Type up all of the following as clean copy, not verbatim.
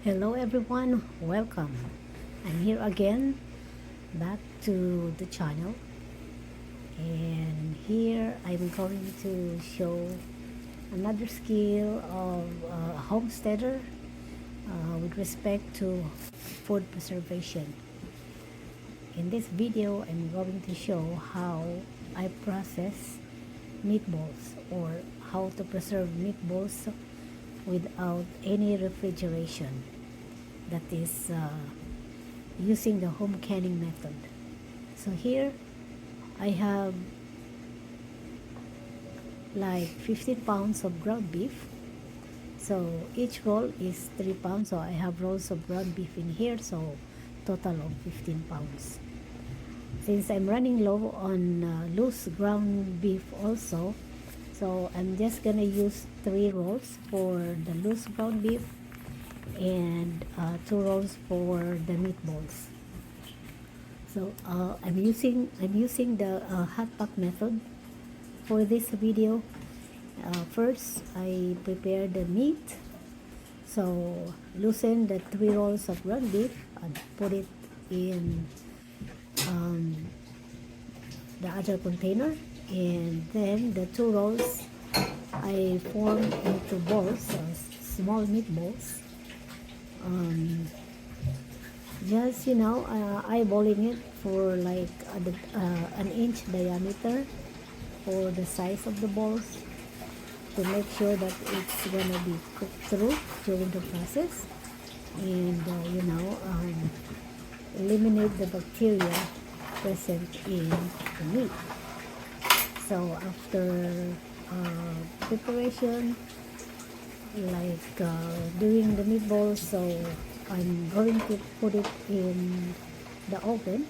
Hello everyone, welcome. I'm here again, back to the channel, and here I'm going to show another skill of a homesteader with respect to food preservation. In this video, I'm going to show how I process meatballs, or how to preserve meatballs without any refrigeration. That is using the home canning method. So here I have like 15 pounds of ground beef. So each roll is 3 pounds. So I have rolls of ground beef in here. So total of 15 pounds. Since I'm running low on loose ground beef also, so I'm just gonna use 3 rolls for the loose ground beef and 2 rolls for the meatballs. So I'm using the hot pot method for this video. First, I prepare the meat. So loosen the 3 rolls of ground beef and put it in the other container, and then the 2 rolls I form into balls, small meatballs. Just eyeballing it for like an inch diameter for the size of the balls, to make sure that it's gonna be cooked through during the process, and eliminate the bacteria present in the meat. So after preparation, like doing the meatballs, so I'm going to put it in the oven,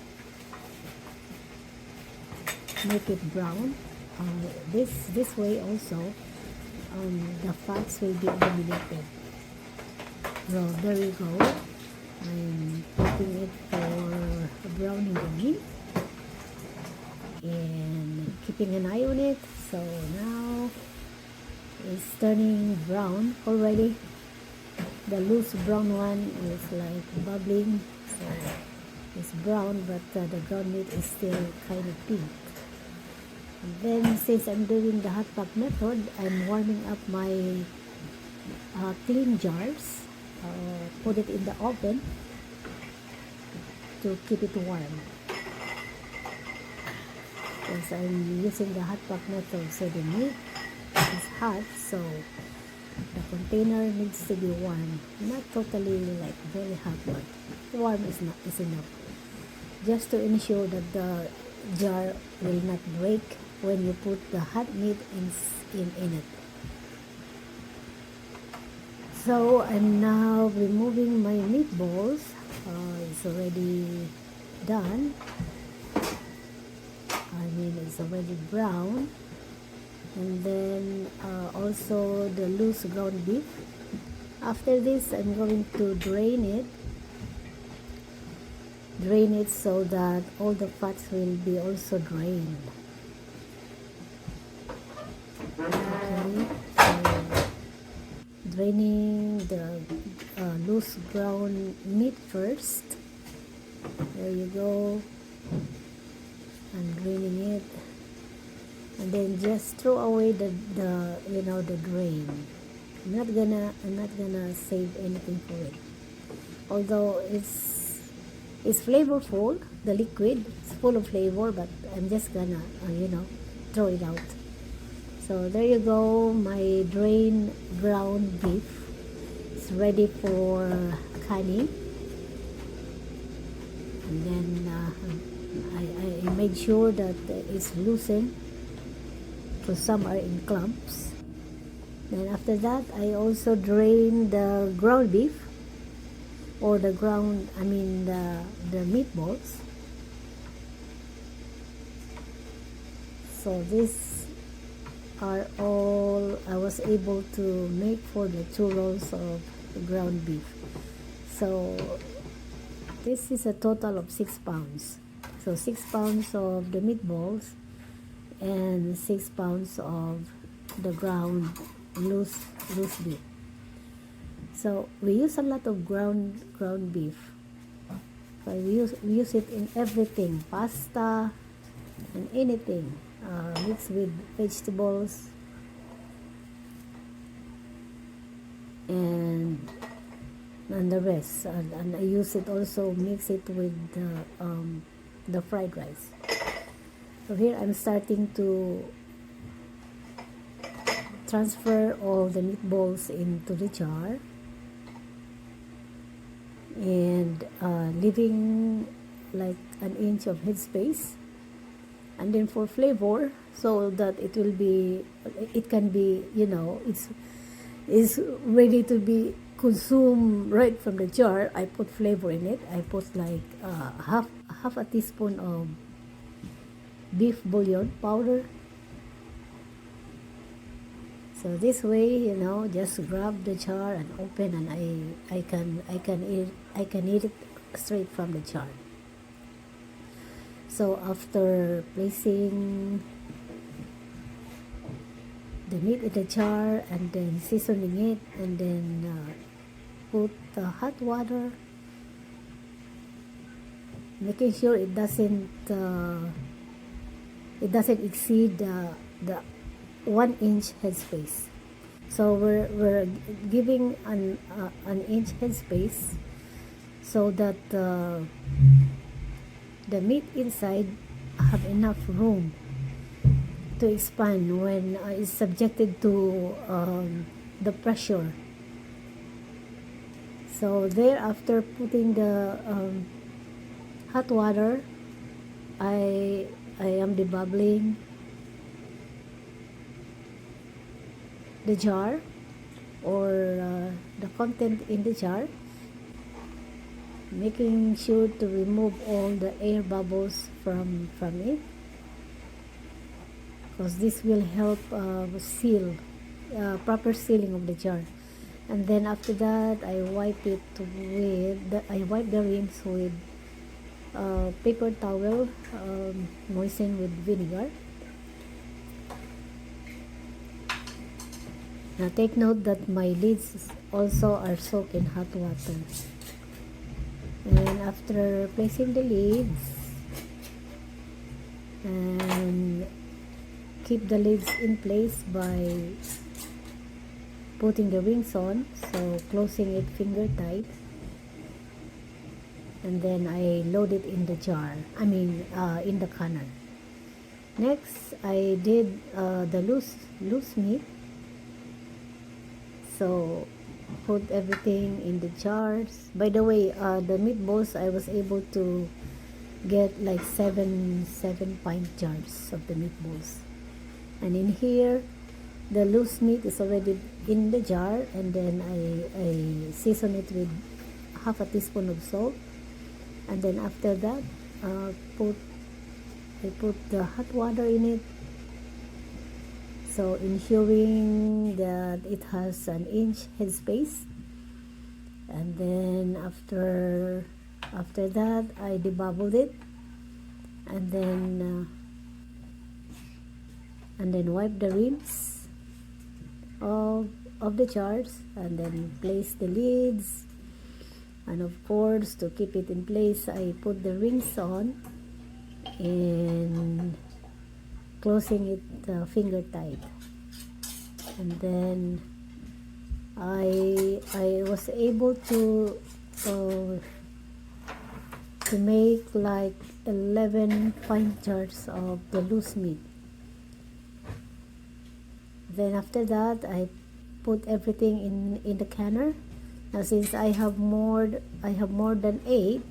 make it brown. This way also, the fats will be eliminated. So there you go. I'm putting it for browning the meat and keeping an eye on it. So now it's turning brown already. The loose brown one is like bubbling, so it's brown, but the ground meat is still kind of pink. And then, since I'm doing the hot pot method, I'm warming up my clean jars. Put it in the oven to keep it warm. Because I'm using the hot pot method, so the meat is hot, so the container needs to be warm. Not totally like very hot, but warm is enough. Just to ensure that the jar will not break when you put the hot meat in it. So I'm now removing my meatballs. It's already done. It's already brown. And then also the loose ground beef. After this, I'm going to drain it so that all the fats will be also drained. Okay, so draining the loose ground meat first. There you go. I'm draining it, and then just throw away the grain. I'm not gonna save anything for it. Although it's flavorful, the liquid is full of flavor, but I'm just gonna throw it out. So there you go, my drained ground beef is ready for canning. And then I made sure that it's loosened, because some are in clumps. Then after that, I also drain the ground beef, or the meatballs. So these are all I was able to make for the 2 rolls of ground beef. So this is a total of 6 pounds. So 6 pounds of the meatballs and 6 pounds of the ground loose beef. So we use a lot of ground beef. So we use it in everything, pasta and anything, mixed with vegetables and the rest. And I use it also, mix it with the fried rice. So here I'm starting to transfer all the meatballs into the jar, and leaving like an inch of headspace, and then for flavor, so that it can be, it's ready to be consumed right from the jar. I put flavor in it. I put like half a teaspoon of beef bouillon powder. So this way, just grab the jar and open, and I can eat it straight from the jar. So after placing the meat in the jar and then seasoning it, and then put the hot water, making sure it doesn't exceed the 1 inch headspace. So we're giving an inch headspace so that the meat inside have enough room to expand when it's subjected to the pressure. So there, after putting the hot water, I am debubbling the jar, or the content in the jar, making sure to remove all the air bubbles from it, because this will help seal, proper sealing of the jar. And then after that, I wipe the rims with paper towel moistened with vinegar. Now take note that my lids also are soaked in hot water. And after placing the lids, and keep the lids in place by putting the rings on, so closing it finger tight, and then I load it in the jar, in the canner. Next, I did the loose meat. So put everything in the jars. By the way, the meatballs, I was able to get like seven pint jars of the meatballs. And in here, the loose meat is already in the jar, and then I season it with half a teaspoon of salt. And then after that, I put the hot water in it, so ensuring that it has an inch headspace. And then after that, I debubbled it, and then wipe the rims of the jars, and then place the lids. And of course, to keep it in place, I put the rings on and closing it finger tight. And then I was able to make like 11 pint jars of the loose meat. Then after that, I put everything in the canner. Now since I have more than 8,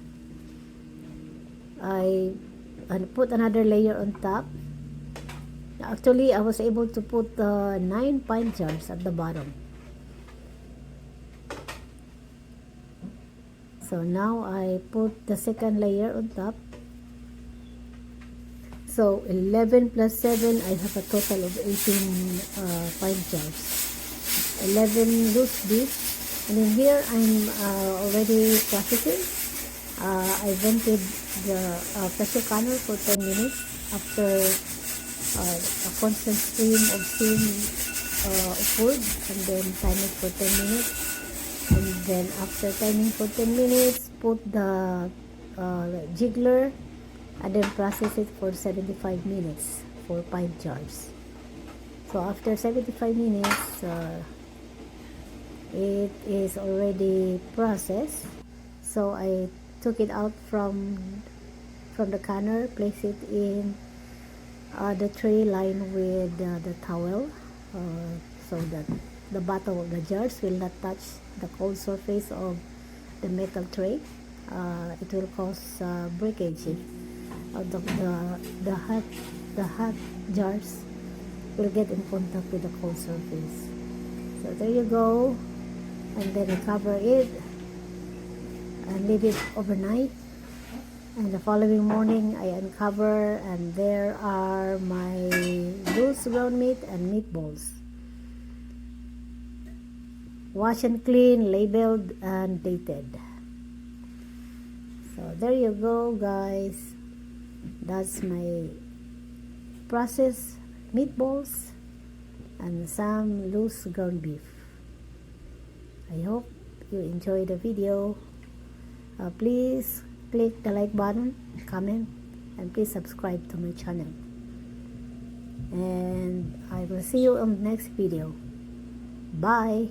I put another layer on top. Actually, I was able to put 9 pint jars at the bottom. So now I put the second layer on top. So 11 plus 7, I have a total of 18 pint jars. 11 loose beef. And in here, I'm already processing. I vented the pressure canner for 10 minutes after a constant stream of steam occurred, and then time it for 10 minutes. And then after timing for 10 minutes, put the jiggler and then process it for 75 minutes for 5 jars. So after 75 minutes, it is already processed. So I took it out from the canner, place it in the tray lined with the towel, so that the bottom of the jars will not touch the cold surface of the metal tray. It will cause breakage if the hot jars will get in contact with the cold surface. So there you go, and then I cover it and leave it overnight, and the following morning I uncover, and there are my loose ground meat and meatballs, wash and clean, labeled and dated. So there you go, guys. That's my processed meatballs and some loose ground beef. I hope you enjoy the video. Please click the like button, comment, and please subscribe to my channel. And I will see you on the next video. Bye.